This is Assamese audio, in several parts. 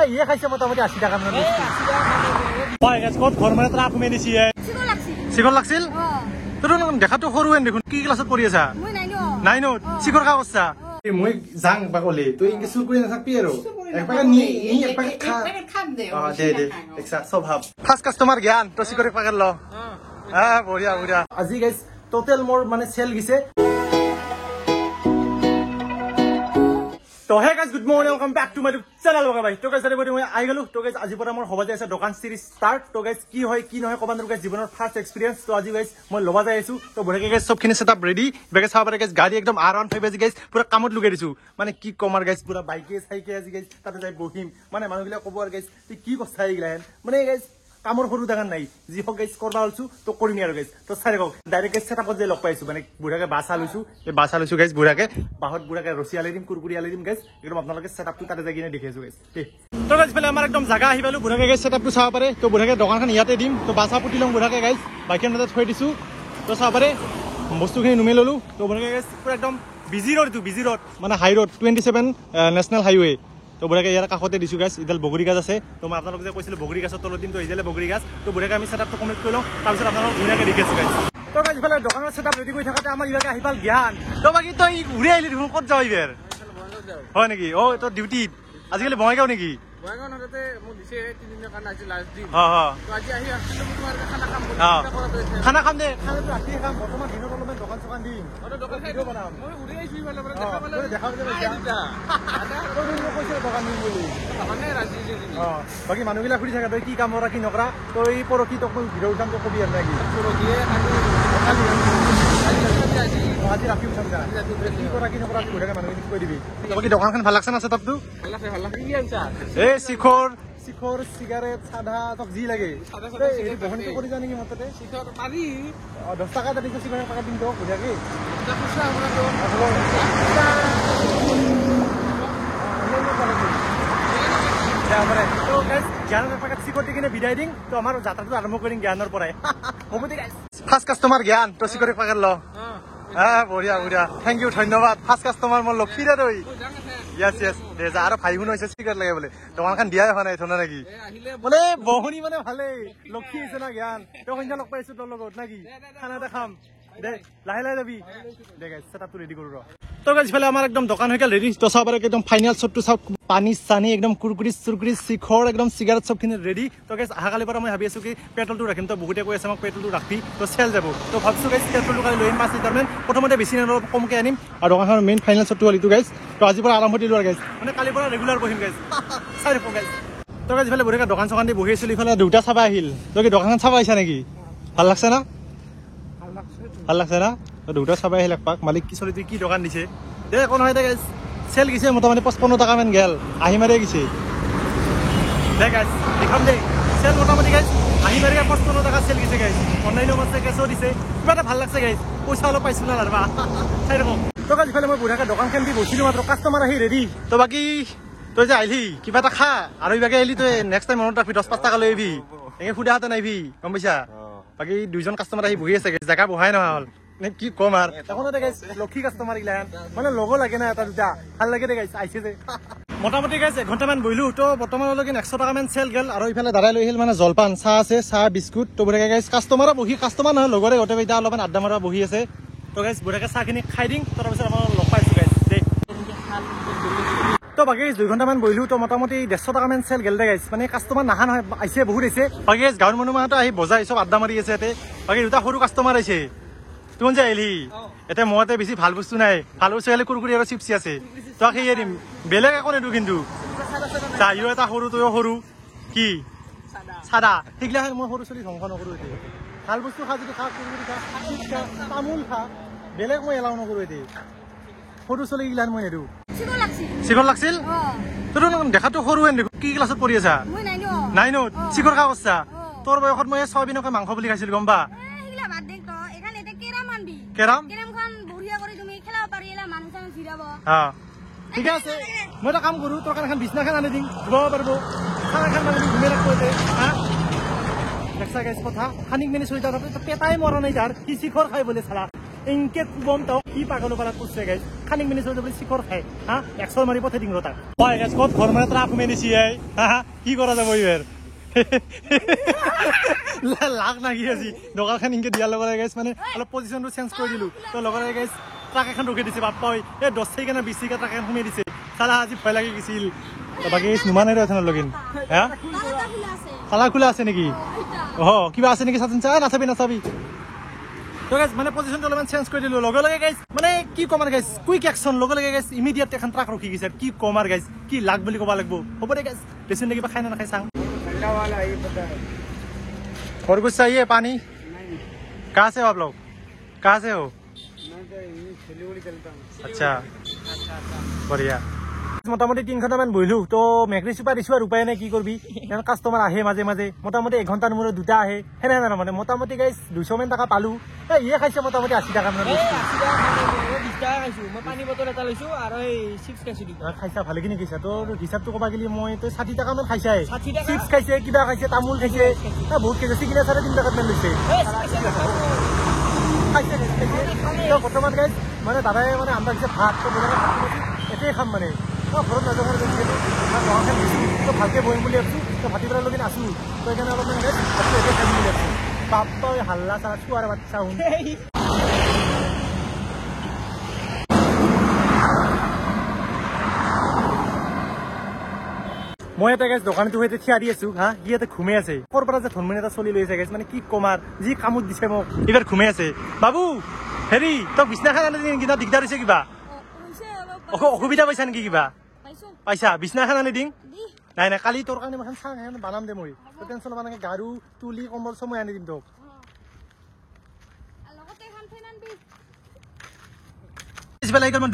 ইয়ে খাইছে মোটামুটি 80 টাকা মান হয় গাইস কত ঘৰ মানে ট্ৰাক মে নিছি শিখৰ লাগছিল তোৰ দেখাটো সৰু হেন দেখোন কি ক্লাছত পঢ়ি আছা মই নাইনত শিখৰ কা কৰছা মই জাং বাকলি তুই ইংকে চুৰ কৰি নাথাকবি আৰু একপাকে নি একপাকে খাম দে দে একসা স্বভাৱ ফাৰ্স্ট কাস্টমাৰ জ্ঞান তো শিখৰ একপাকে ল বঢ়িয়া বঢ়িয়া আজি গাইস টোটাল মোৰ মানে সেল গিছে तो hey guys good morning welcome back to my channel लगा भाई तो गाइस अरे মই আই গলো তো গাইস আজি পৰা মোৰ হবা যাইছে দোকান সিৰিজ স্টাৰ্ট তো গাইস কি হয় কি নহয় কবান্দৰ গাইস জীৱনৰ ফাৰ্স্ট এক্সপেৰিয়েন্স তো আজি গাইস মই লবা যাই আছো তো বঢ়িয়াকে গাইস সবখিনি সেটআপ ৰেডি বেগে চাব পাৰে গাইস গাড়ী একদম R15 আজি গাইস পুৰা কামত লগাই দিছো মানে কি কমাৰ গাইস পুৰা বাইকে সাইকে আজি গাইস তাতে যাই বহিম মানে মানুহবিলাক কব আৰু গাইস তুই কি কথা আইগলান মানে গাইস কামৰ সৰু দাগান নাই যি হক গাইস কৰবা হলছু তো কৰিমি আৰু গাইস তো চাই গক ডাইৰেক্ট গাইস সেটআপত যে লগ পাইছো মানে বুঢ়াকে বাসা লৈছো এই বাসা লৈছো গাইস বুঢ়াকে বাহত বুঢ়াকে ৰসিয়ালে দিম কুৰকুৰিয়ালে দিম গাইস একদম আপোনালোকে সেটআপটো তাতে যাই কিনে দেখিছো গাইস তো গাইস ফেলে আমাৰ একদম জাগা আহিবালো বুঢ়াকে গাইস সেটআপটো চাব পাৰে তো বুঢ়াকে দোকানখন ইয়াতে দিম তো বাসা পুতি লম বুঢ়াকে গাইস বাইকেৰ মাজত থৈ দিছো তো চাব পাৰে বস্তুখিনি নুমি ললো তো বুঢ়াকে গাইস পুৰা একদম বিজি ৰোড মানে হাই ৰোড 27 নেশনাল হাইৱে তো বুঢ়াকে ইয়াৰ কাষতে দিছো গাইস ইদাল বগৰী গাছ আছে তো মই আপোনালোক যে কৈছিল বগৰী গাছৰ তলত দিম তো ইজালে বগৰী গাছ তো বুঢ়াকে আমি সেটআপটো কমপ্লিট কৰি লওঁ তাৰপিছত আপোনালোক ধুনীয়াকে দেখিছো গাইস তো গাইস ফেলে দোকানৰ সেটআপ ৰেডি কৰি থাকাতে আমাৰ ইবাকে আহিপাল জ্ঞান তো বাকি তই ঘূৰি আহিলি দেখোন ক'ত যাও ইবাৰ হয় নেকি ও তো ডিউটি আজিকালি বঙাইগাঁও নেকি বঙাইগাঁও নতে মোক দিছে 3 দিনৰ কাৰণে আজি লাষ্ট দিন তো আজি আহি আছিলো তোমাৰ খানা খাম দে খানাটো ৰাতি খাম বৰ্তমান দিনৰ অলপমান দোকান চকান দিম দোকান ভিডিঅ' বনাম মই উৰি আহিছো ইফালে পৰা দেখা কৈছে দোকান দিম বুলি মানে ৰাজি বাকি মানুহবিলাক ফুৰি থাকে তই কি কাম কৰা কি নকৰা তই পৰকি তোক মই ভিডিঅ' উঠাম তো কবি আৰু নাকি পৰকিয়ে আজি ৰাখি উঠাম যা কি কৰা কি নকৰা বুঢ়াকে মানুহখিনি কৈ দিবি বাকি দোকানখন ভাল লাগছে না সেটআপটো ভাল লাগে কি আনছা এ শিখৰ সিগাৰেট সাদা তক জি লাগে এই বহনটো কৰি জানি কি মততে শিখৰ পাৰি 10 টাকা দিছো সিগাৰেট টাকা দিন তো বুঢ়াকে এটা খুচৰা আমৰা তো তো গাইস জ্ঞানৰ পাকাত সিকটি কিনে বিদায় দিম তো আমাৰ যাত্ৰাটো আৰম্ভ কৰিম জ্ঞানৰ পৰাই হ'ব দে গাইস ফাৰ্স্ট কাস্টমাৰ জ্ঞান তো সিকটি পাকাত ল বঢ়িয়া বঢ়িয়া থ্যাংক ইউ ধন্যবাদ ফাৰ্স্ট কাস্টমাৰ মোৰ লক্ষীৰে দই Yes দে যা আৰু ভাই হুন হৈছে সিগাৰেট লাগে বলে দোকানখন দিয়াই হোৱা নাই থনা নেকি মানে বহনি মানে ভালে লক্ষী আছে না জ্ঞান তো কইনা লগ পাইছো তোৰ লগত নাকি খানা এটা খাম দে লাহে লাহে যাবি দে গাইস সেটআপটো ৰেডি কৰো তো গাইস ফেলে আমাৰ একদম দোকান হৈ গল ৰেডি তো চাবাৰে একদম ফাইনাল শটটো সব পানী সানি একদম কুৰকুৰি সুৰকুৰি শিখৰ একদম সিগাৰেট সবখিনি ৰেডি তো গাইস আহাকালি পৰা মই ভাবি আছো কি পেট্ৰলটো ৰাখিম তো বহুতে কৈ আছে মোক পেট্ৰলটো ৰাখি তো সেল যাব তো ভাবছো গাইস পেট্ৰলটো কালি লৈ 5 লিটাৰ মান প্ৰথমতে বেছি ন কমকে আনিম আৰু দোকানখনৰ মেইন ফাইনাল শটটো হলিটো গাইস তো আজি পৰা আৰম্ভ দিলো গাইস মানে কালি পৰা ৰেগুলাৰ বহিম গাইস চাই ৰাখো গাইস তো গাইস ফেলে বঢ়িয়া দোকান চকান দি বহি আছিল ইফালে দুটা চাবা আহিল তো কি দোকানখন চাবা আইছা নেকি ভাল লাগছে না ভাল লাগছে না তো দুটা চাবা আহিল একপাক মালিক কি চলি তুই কি দোকান দিছে দে কোন হয় দে গাইস সেল গিছে মোটামুটি 55 টাকা মান গেল আহি মাৰে গিছে দে গাইস দেখাম দে সেল মোটামুটি গাইস আহি মাৰে 55 টাকা সেল গিছে গাইস অনলাইনৰ মতে কেছো দিছে কিবা এটা ভাল লাগছে গাইস পইচা অলপ পাইছিল না লাৰবা চাই ৰাখো তো গাইস ফেলে মই বুঢ়াকে দোকানখন দি বহিলো মাত্ৰ কাস্টমাৰ আহি ৰেডি তো বাকি তই যে আহিলি কিবা এটা খা আৰু ইবাকে আহিলি তই নেক্সট টাইম মনত ৰাখবি 10-5 টাকা লৈ আহিবি একে ফুডা হাতে নাইবি গম পাইছা বাকি দুইজন কাস্টমাৰ আহি বহি আছে জায়গা বহাই নহল নে কি কম আর এখন দে গাইস লক্ষী কাস্টমার গিলান মানে লগো লাগে না এটা দুটা ভাল লাগে দে গাইস আইছে যে মোটামুটি গাইস 1 ঘন্টা মান বইলু তো বৰ্তমানলৈকে 100 টাকা মান সেল গেল আৰু ইফালে দাঁড়াই লৈ আহিল মানে জলপান চাহ আছে চাহ বিস্কুট তো বুঢ়াকে গাইস কাস্টমাৰ বহি কাস্টমাৰ নহয় লগৰে গোটে বেটা অলপমান আড্ডা মাৰা বহি আছে তো গাইস বুঢ়াকে চাহখিনি খাই দিম তাৰপিছত আমাৰ লগ পাইছো গাইস দে তো বাকি 2 ঘন্টা মান বইলু তো মোটামুটি 150 টাকা মান সেল গেল দে গাইস মানে কাস্টমাৰ নাহা নহয় আইছে বহুত আইছে বাকি গাইস গাঁৱৰ মানুহ মাহতো আহি বজাই সব আড্ডা মাৰি আছে এতে বাকি দুটা সৰু কাস্টমাৰ আইছে তুন যে আহিলি এতে মতে বেছি ভাল বস্তু নাই ভাল বস্তু হলে কুৰকুৰি আৰু চিপছ আছে তো খেয়ে দিম বেলেগ একো নেদু কিন্তু চাইও এটা সৰু তয়ো সৰু কি সাদা ঠিকলা মই সৰু চলি ধ্বংস নকৰো এতে ভাল বস্তু খা যদি খা কুৰকুৰি খা চিপছ খা তামোল খা বেলেগ মই এলাও নকৰো এতে সৰু চলি গিলান মই নেদু শিখৰ লাগছিল তোৰ দেখাটো সৰু হেন দেখোন কি ক্লাছত পঢ়ি আছা মই নাইনত শিখৰ কা কৰছা তোৰ বয়সত মই সয়াবিনকে মাংস বুলি খাইছিল গম পা কেৰাম খন বঢ়িয়া কৰি তুমি খেলাব পাৰিলা মানুহ চান জিৰাব ঠিক আছে মই এটা কাম কৰো তোৰ কাৰণে বিছনাখন আনি দিম ধুব পাৰিব খানাখন মানে ঘুমে ৰাখব দে দেখছা গাইছ কথা খানিক মেনি চলি তাৰ পেটাই মৰা নাই তাৰ কি শিখৰ খাই বলে চালা ইনকে কুবম তাও কি পাগল পাৰা কৰছে গাইছ খানিং মিনিট হৈ যাব চিকৰ খাই হা 100 মাৰি পঠাই দিম ৰ তাক হয় গাইছ ক'ত ঘৰ মানে ট্ৰাক মেলি দিছি হা কি কৰা যাব এইবাৰ লাগ নাগি আজি দোকানখন ইনকে দিয়াৰ লগে গাইছ মানে অলপ পজিশ্যনটো চেঞ্জ কৰি দিলো তো লগতে গাইছ ট্ৰাক এখন ৰখি দিছে বাপ্পা ঐ এই 10 ছেকেণ্ড 20 ছেকেণ্ড ট্ৰাক এখন সোমাই দিছে চালা আজি ভয় লাগি গৈছিল বাকী নুমানে ৰথন লগিন হা তালা খোলা আছে নেকি কিবা আছে নেকি চাচোন চা নাচাবি তো গাইছ মানে পজিশ্যনটো অলপমান চেঞ্জ কৰি দিলো লগে লগে গাইছ মানে কি কমাৰ গাইছ কুইক একশ্যন লগে লগে গাইছ ইমিডিয়েট এখন ট্ৰাক ৰখি গৈছে কি কমাৰ গাইছ কি লাগ বুলি ক'ব লাগিব হ'ব দে গাইছ বেছি কিবা খাই না নাখাই চাওঁ और कुछ चाहिए पानी नहीं। कहाँ से हो आप लोग कहाँ से हो अच्छा बढ़िया মোটামুটি 3 ঘণ্টামান বহিলো তো মেকৰি চুপা দিছো আৰু উপায় নাই কি কৰবি কাৰণ কাষ্টমাৰ আহে মাজে মাজে মোটামুটি 1 ঘণ্টাৰ মূৰত দুটা আহে হেনে না মানে মোটামুটি গাইছ 200 মান টাকা পালো ইয়ে খাইছে মোটামুটি 80 টাকা মানে 80 টাকা খাইছো মই পানী বটল এটা লৈছো আৰু এই চিপছ খাইছো খাইছা ভালে কিনি খাইছা তোৰ হিচাপটো কবা গলি মই তো 60 টাকা মান খাইছাই চিপছ খাইছে কিবা খাইছে তামুল খাইছে বহুত খাইছে সিগিলা 3.5 টাকাত মান লৈছে খাইছে তো বৰ্তমান গাইছ মানে দাদাই মানে আমৰা যে ভাত তো বনাই এটাই খাম মানে ঘৰত নাযাওঁ দোকানখন দিছোঁ তো ভালকৈ বহিম বুলি ভাবিছোঁ তো ভাটিবেলা লগিন আছোঁ তো সেইকাৰণে অলপমান গাইছ ভাতটো এতিয়া খাই বুলি ভাবিছোঁ বাপ্পা হাল্লা চালা চোৱাৰ বাচ্চা শুন মই এটা গাইছ দোকানটো সৈতে থিয়া দি আছো হা সি ইয়াতে ঘুমাই আছে ক'ৰ পৰা যে ধনমনি এটা চলি লৈছে গাইছ মানে কি কমাৰ যি কামত দিছে মোক এইবাৰ ঘুমাই আছে বাবু হেৰি তই বিছনাখন আনি কিনা দিগদাৰ হৈছে কিবা অসুবিধা পাইছা নেকি কিবা পাইছা বিছনাখন আনি দিম নাই নাই কালি তোৰ কাৰণে এখন চাহ বানাম দে মই তই টেনশ্যন ল'বা নালাগে গাৰু তুলি কম্বল চব মই আনি দিম তোক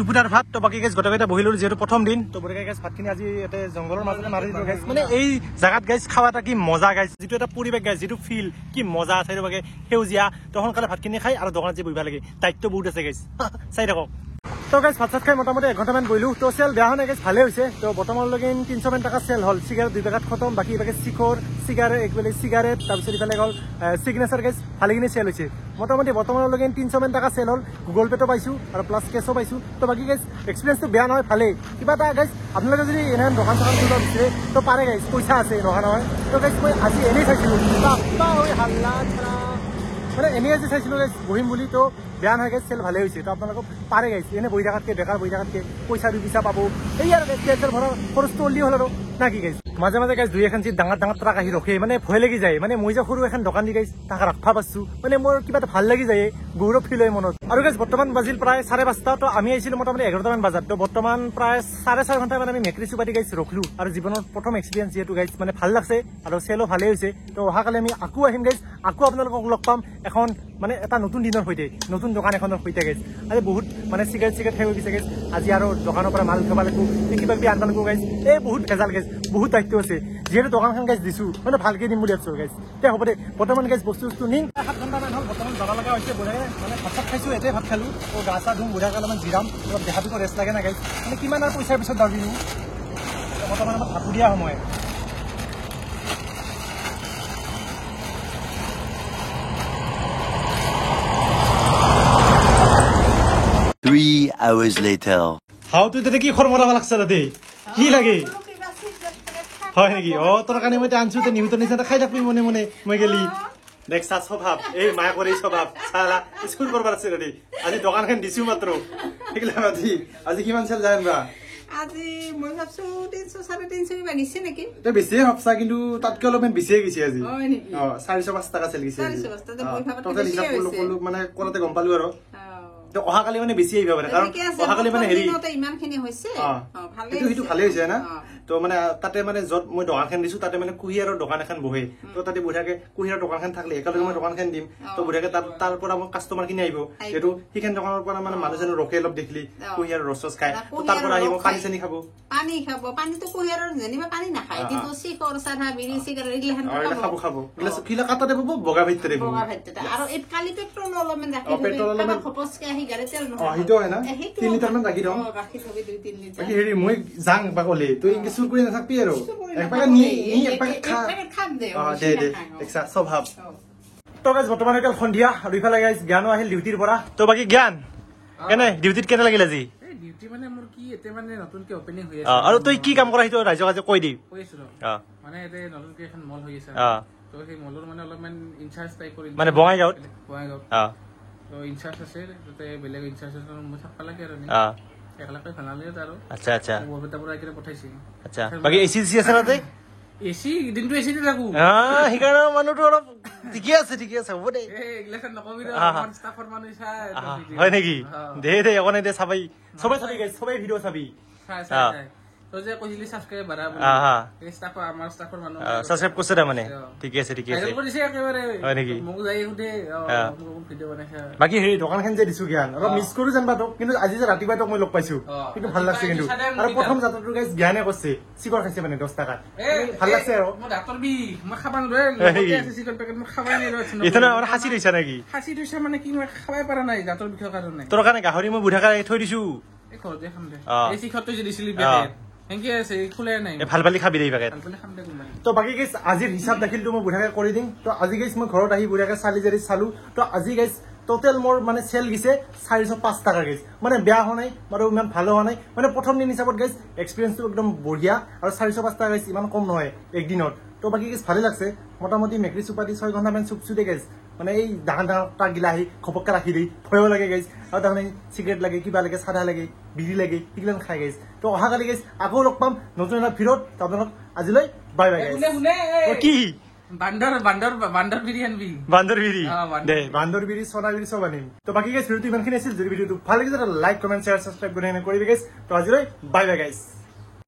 দুপুটাৰ ভাত তো বাকী গাইছ গোটেইকেইটা বহিলো যিহেতু প্ৰথম দিন তো গোটেই গাইছ ভাতখিনি আজি ইয়াতে জংঘলৰ মাজতে মাৰি দিলো গাইছ মানে এই জাগাত গাইছ খাৱা এটা কি মজা গাইছ যিটো এটা পৰিৱেশ গাইছ যিটো ফিল কি মজা আছে বাকে সেউজীয়া তো সোনকালে ভাতখিনি খাই আৰু দোকানত যে বহিব লাগে দায়িত্ব বহুত আছে গাইছ চাই থাকক তো গাইছ ভাত চাত খাই মোটামুটি 1 ঘণ্টামান বহিলো তো চেল বেয়া হোৱা নাই গাইছ ভালে হৈছে তো বৰ্তমানলৈকে 300 মান টকা চেল হ'ল চিগাৰেট 2 পেকেট খতম বাকী ইভাগে চিখৰ চিগাৰেট একবেলি চিগাৰেট তাৰপিছত ইফালে হ'ল চিগনেচাৰ গাইছ ভালেখিনি চেল হৈছে মোটামুটি বৰ্তমানলৈকে 300 মান টকা চেল হ'ল গুগল পেটো পাইছোঁ আৰু প্লাছ কেছো পাইছোঁ তো বাকী গাইছ এক্সপিৰিয়েঞ্চটো বেয়া নহয় ভালেই কিবা এটা গাইছ আপোনালোকে যদি এনে দোকান চোকান খুলিব বিচাৰে তো পাৰে গাইছ পইচা আছে নহয় তো গাইছ মই আজি এনেই চাইছিলোঁ বাপ্পা হৈ হাল্লা মানে এনেই আজি চাইছিলোঁ গাইছ বহিম বুলি তো বেয়া নহয় গাইছ চেল ভালে হৈছে তো আপোনালোকক পাৰে গাইছ এনে বহি থকাতকৈ বেকাৰ বহি থকাতকৈ পইচা 2 পইচা পাব এই আৰু গাইছ তেল ভৰা খৰচটো অলি হ'ল আৰু না কি গাইছ মাজে মাজে গাইছ 2-এখন চিট ডাঙৰ ট্ৰাক আহি ৰখে মানে ভয় লাগি যায় মানে মই যে সৰু এখন দোকান দি গাইছ তাক ৰাখবা পাৰছোঁ মানে মোৰ কিবা এটা ভাল লাগি যায় গৌৰৱ ফিল হয় মনত আৰু গাইছ বৰ্তমান বাজিল প্ৰায় 5:30 তো আমি আহিছিলোঁ মোটামুটি 11টামান বজাত তো বৰ্তমান প্ৰায় 4.5 ঘণ্টা মানে আমি মেকৰি চুপাতি গাইছ ৰখলোঁ আৰু জীৱনৰ প্ৰথম এক্সপিৰিয়েঞ্চ যিহেতু গাইছ মানে ভাল লাগছে আৰু চেলো ভালেই হৈছে তো অহাকালি আমি আকৌ আহিম গাইছ আকৌ আপোনালোকক লগ পাম এখন মানে এটা নতুন দিনৰ সৈতে নতুন দোকান এখনৰ সৈতে গাইছ আজি বহুত মানে চিগাৰেট খাই গৈছে গাইছ আজি আৰু দোকানৰ পৰা মাল খাব লাগিব কিবা কিবি আনব লাগিব গাইছ এই বহুত ভেজাল গাইছ বহুত দায়িত্ব আছে যিহেতু দোকানখন গাইছ দিছোঁ মানে ভালকৈ দিম বুলি ভাবিছোঁ গাইছ এতিয়া হ'ব দে বৰ্তমান গাইছ বস্তু নিম 7 ঘণ্টামান হ'ল বৰ্তমান যাব লগা হৈছে বঢ়িয়াকৈ মানে ভাত চাত খাইছোঁ এটাই ভাত খালোঁ তো গা চা ধুম বঢ়িয়াকৈ অলপমান জিৰাম অলপ দেহাটোকো ৰেষ্ট লাগে না গাইছ মানে কিমান আৰু পইচাৰ পিছত দাবিনো বৰ্তমান আমাৰ ভাতো দিয়া সময় 3 hours later. How to take কি খৰমৰা লাগছে তাতে কি লাগে হয় নেকি তোৰ কাৰণে মই আনছো তে নিউটন নিচিনা খাই থাকবি মনে মনে মই গেলি নেক্সট স্বভাৱ এই মায়া কৰি স্বভাৱ সালা স্কুল কৰবাৰ আছে ৰে আজি দোকানখন দিছো মাত্ৰ ঠিকলা মাতি আজি কিমান চেল জানবা আজি মই ভাবছো 300 350 বানিছে নেকি এটা বেছি ভাবছা কিন্তু তাতকৈ অলপমান বেছি গৈছে আজি 405 টাকা চেল গৈছে 405 টাকা মই ভাবত টোটাল হিচাপ কলো মানে কৰতে গম পালো আৰু তো অহাকালি মানে বেছি আহিব পাৰে কাৰণ অহাকালি মানে হেৰি ইমানখিনি হৈছে ভালে সেইটো ভালে হৈছে না তো মানে তাতে মানে যত মই দোকানখন দিছো তাতে মানে কুহিয়াৰৰ দোকান এখন বহে তো তাতে বঢ়াকে কুহিয়াৰৰ দোকানখন থাকলে একেলগে মই দোকানখন দিম তো বঢ়াকে তাৰ পৰা মই কাষ্টমাৰ কিনি আহিব যেটো হিখান দোকানৰ পৰা মানে মানুহজন ৰখে অলপ দেখলি কুহিয়াৰৰ ৰস খায় তাৰ পৰা আহিব পানী চানি খাব পানী তো কুহিয়াৰৰ যেনিবা পানী নাখায় কিন্তু চিকৰ সাধা বিৰি চিগাৰেট এইগিলাখান খাব গিলাস কিলা কাটাতে পাব বগা ভিতৰে আৰু এই কালি পেট্ৰল অলপমান ৰাখি পেট্ৰল অলপমান খপচকে আহি গাড়ী তেল নহয় হিটো হয় না 3 লিটাৰ মান ৰাখি দিওঁ ৰাখি থবি 2-3 লিটাৰ বাকি হেৰি মই জাং বাকলে তুই ইনকে চুৰ কৰি নাথাকবি আৰু একবাৰ নি একবাৰ খাম দে দে একসা স্বভাৱ তো গাইজ বৰ্তমান এতিয়া সন্ধিয়া আৰু ইফালে গাইজ জ্ঞানো আহিল ডিউটিৰ পৰা তো বাকি জ্ঞান কেনে ডিউটিত কেনে লাগিল আজি ডিউটি মানে মোৰ কি এতিয়া মানে নতুনকে অপেনিং হৈ আছে আৰু তই কি কাম কৰা সেইটো ৰাইজক আজি কৈ দি কৈ আছো অ মানে এতিয়া নতুনকে এখন মল হৈ আছে অ তো সেই মলৰ মানে অলপমান ইনচাৰ্জ টাইপ কৰি মানে বঙাইগাঁৱত অ তো ইনচাৰ্জ আছে তাতে বেলেগ ইনচাৰ্জ আছে মই থাকবা লাগে আৰু অ একলাকৈ ভাল নালাগে আৰু আচ্ছা আচ্ছা বৰপেটাৰ পৰা আহি পঠাইছে আচ্ছা বাকী এচি আছে না তই এচি দিনটো এচিতে থাকো সেইকাৰণে মানুহটো অলপ ঠিকে আছে হ'ব দে এইগিলাখন নকবি ষ্টাফৰ মানুহ হয় নেকি দে অকণ দে চাবি চবে গাইছ চবে ভিডিঅ' চাবি চাই তই যে কৈছিলি ছাবস্ক্ৰাইব বাঢ়া বুলি ষ্টাফৰ আমাৰ ষ্টাফৰ মানুহ ছাবস্ক্ৰাইব কৰিছে তাৰমানে ঠিকে আছে ভাইৰেল কৰিছে একেবাৰে হয় নেকি মোক যাই সুধে ভিডিঅ' বনাইছে বাকী হেৰি দোকানখন যে দিছো জ্ঞান অলপ মিছ কৰো যেনিবা তোক কিন্তু আজি যে ৰাতিপুৱা তোক মই লগ পাইছো কিন্তু ভাল লাগছে কিন্তু আৰু প্ৰথম যাত্ৰাটো গাইছ জ্ঞানে কৰিছে চিকৰ খাইছে মানে 10 টকা ভাল লাগছে আৰু মই ডাক্তৰ বিষ মই খাবা নোৱাৰে চিকেন পেকেট মই খাবাই নোৱাৰো এতিয়া না হাঁচি লৈছা নেকি হাঁচি থৈছে মানে কি মই খাবাই পৰা নাই দাঁতৰ বিষৰ কাৰণে তোৰ কাৰণে গাহৰি মই বুঢ়াকাই থৈ দিছো এই ঘৰতে খাম দে এই চিখৰটো যে দিছিলি পেকেট এনেকে আছে খোলাই নাই ভাল পালি খাবি দেই পেকেট খাম দে কোনবা তো বাকী গাইছ আজিৰ হিচাপ দাখিলটো মই বুঢ়াকে কৰি দিম তো আজি গাইছ মই ঘৰত আহি বুঢ়াকে চালি জাৰি চালো তো আজি গাইছ টোটেল মোৰ মানে চেল গিছে 405 টাকা গাইছ মানে বেয়া হোৱা নাই বাৰু ইমান ভালো হোৱা নাই মানে প্ৰথম দিন হিচাপত গাইছ এক্সপিৰিয়েঞ্চটো একদম বঢ়িয়া আৰু 405 টাকা গাইছ ইমান কম নহয় একদিনত তো বাকী গাইছ ভালে লাগছে মোটামুটি মেকৰি চুপাতি 6 ঘণ্টামান চুপচুতে গাইছ মানে এই ডাঙৰ টাক গিলা আহি খপককে ৰাখি দি ভয়ো লাগে গাইছ আৰু তাৰমানে চিগাৰেট লাগে কিবা লাগে চাধা লাগে বিড়ি লাগে সেইগিলান খাই গাইছ তো অহাকালি গাইছ আকৌ লগ পাম নতুন এটা ভিডিঅ'ত আপোনালোক আজিলৈ বাই বাই গাইছ কি বান্দৰ বিৰি আনবি বান্দৰ বিৰি দে বান্দৰ বিৰি সোনা বিৰি চব আনিম তো বাকী গাইছ ভিডিঅ'টো ইমানখিনি আছিল যদি ভিডিঅ'টো ভাল লাগিছে লাইক কমেণ্ট শ্বেয়াৰ ছাবস্ক্ৰাইব কৰি কৰিবি গাইছ তো আজিলৈ বাই বাই গাইছ